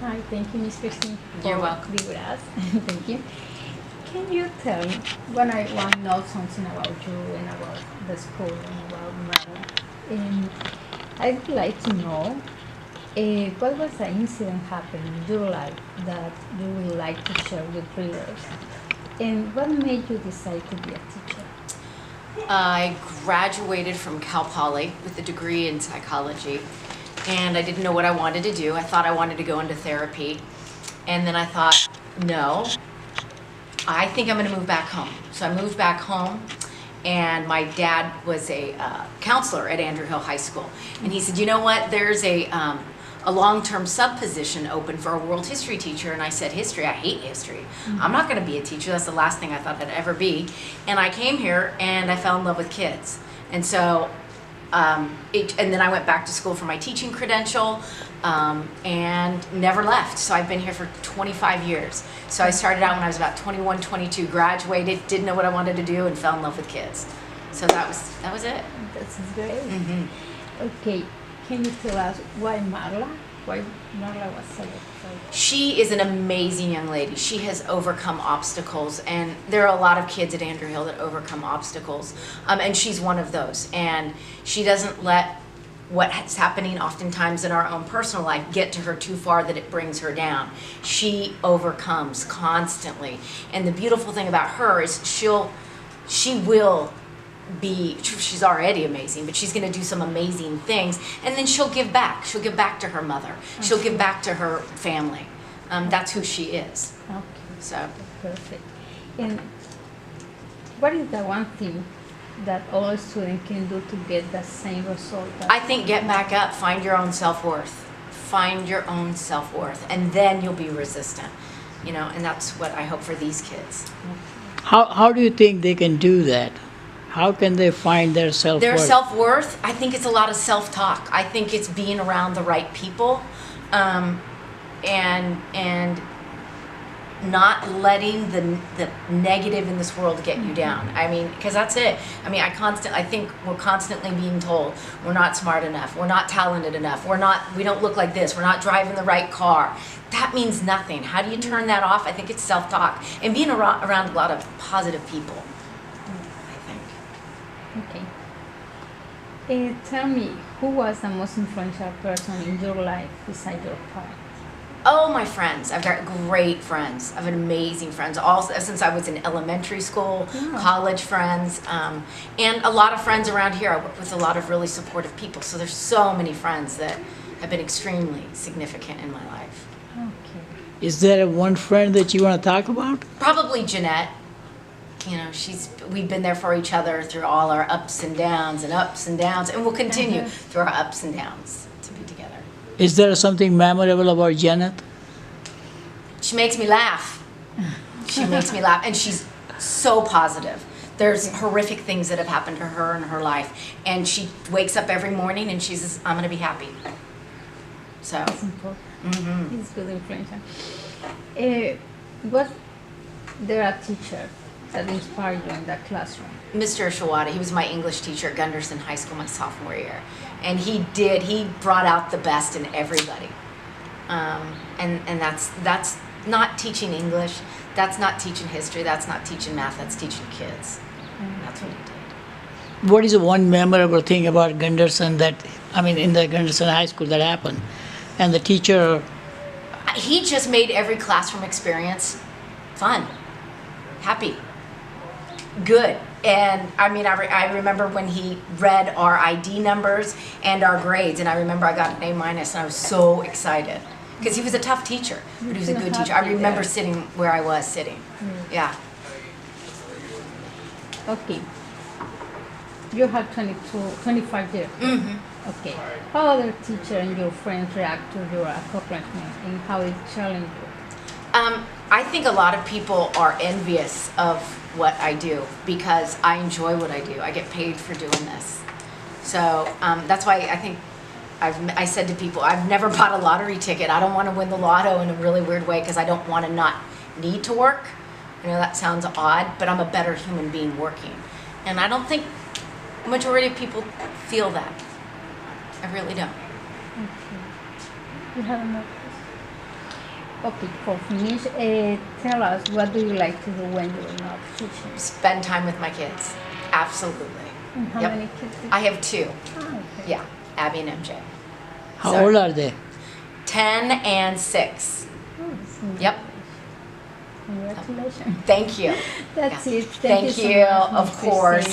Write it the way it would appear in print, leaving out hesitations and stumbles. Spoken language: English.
Hi, thank you, Miss Christine, You're for welcome. being with us. Thank you. Can you tell me, when I want to know something about you and about the school and about Marla, and I'd like to know what was the incident happened in your life that you would like to share with readers? And what made you decide to be a teacher? I graduated from Cal Poly with a degree in psychology, and I didn't know what I wanted to do. I thought I wanted to go into therapy, and then I thought, no, I think I'm going to move back home. So I moved back home, and my dad was a counselor at Andrew Hill High School, and he said, you know what, there's a long-term sub position open for a world history teacher. And I said, history? I hate history. I'm not going to be a teacher. That's the last thing I thought I'd ever be. And I came here and I fell in love with kids. And so, and then I went back to school for my teaching credential and never left. So I've been here for 25 years. So I started out when I was about 21, 22, graduated, didn't know what I wanted to do, and fell in love with kids. So that was it. That's great. Okay, can you tell us why Marla? Why Marla was selected? She is an amazing young lady. She has overcome obstacles, and there are a lot of kids at Andrew Hill that overcome obstacles, and she's one of those. And she doesn't let what's happening oftentimes in our own personal life get to her too far that it brings her down. She overcomes constantly, and the beautiful thing about her is she will be, she's already amazing, but she's going to do some amazing things, and then she'll give back. She'll give back to her mother. She'll give back to her family. That's who she is. Okay. So Perfect. And what is the one thing that all students can do to get the same result? I think get back up, find your own self-worth. Find your own self-worth, and then you'll be resistant. And that's what I hope for these kids. How do you think they can do that? How can they find their self-worth? Their self-worth, I think it's a lot of self-talk. I think it's being around the right people, and not letting the negative in this world get you down. I mean, because that's it. I mean, I think we're constantly being told we're not smart enough, we're not talented enough, we don't look like this, we're not driving the right car. That means nothing. How do you turn that off? I think it's self-talk and being around a lot of positive people. Okay. Tell me, who was the most influential person in your life besides your parents? Oh, my friends. I've got great friends. I have amazing friends. All since I was in elementary school, college friends, and a lot of friends around here. I work with a lot of really supportive people. So there's so many friends that have been extremely significant in my life. Okay. Is there one friend that you want to talk about? Probably Jeanette. We've been there for each other through all our ups and downs, and we'll continue through our ups and downs to be together. Is there something memorable about Janet? She makes me laugh. She makes me laugh, and she's so positive. There's horrific things that have happened to her in her life, and she wakes up every morning and she says, "I'm going to be happy." So. That's important. It's really influential. Was there a teacher that inspired you in that classroom? Mr. Shawada, he was my English teacher at Gunderson High School my sophomore year. And he brought out the best in everybody. And that's not teaching English, that's not teaching history, that's not teaching math, that's teaching kids. That's what he did. What is the one memorable thing about Gunderson in the Gunderson High School that happened? And the teacher? He just made every classroom experience fun, happy, good. And I remember when he read our ID numbers and our grades, and I remember I got an A-, and I was so excited because he was a tough teacher, but he was a good teacher. I remember sitting where I was sitting. Yeah. Okay. You have 25 years. Okay. How other teachers and your friends react to your accomplishment and how it challenged you? I think a lot of people are envious of what I do because I enjoy what I do. I get paid for doing this. So that's why I think I said to people, I've never bought a lottery ticket. I don't want to win the lotto in a really weird way because I don't want to not need to work. I know that sounds odd, but I'm a better human being working. And I don't think the majority of people feel that. I really don't. Okay. You have another question? Okay, for finish, tell us what do you like to do when you're not teaching? Spend time with my kids. Absolutely. And how Yep. many kids? I have two. Okay. Yeah, Abby and MJ. How So- old are they? 10 and 6. Oh, that's Yep. Congratulations. Thank you. That's Yeah. it. Thank you so you, much, of Miss course. Christine.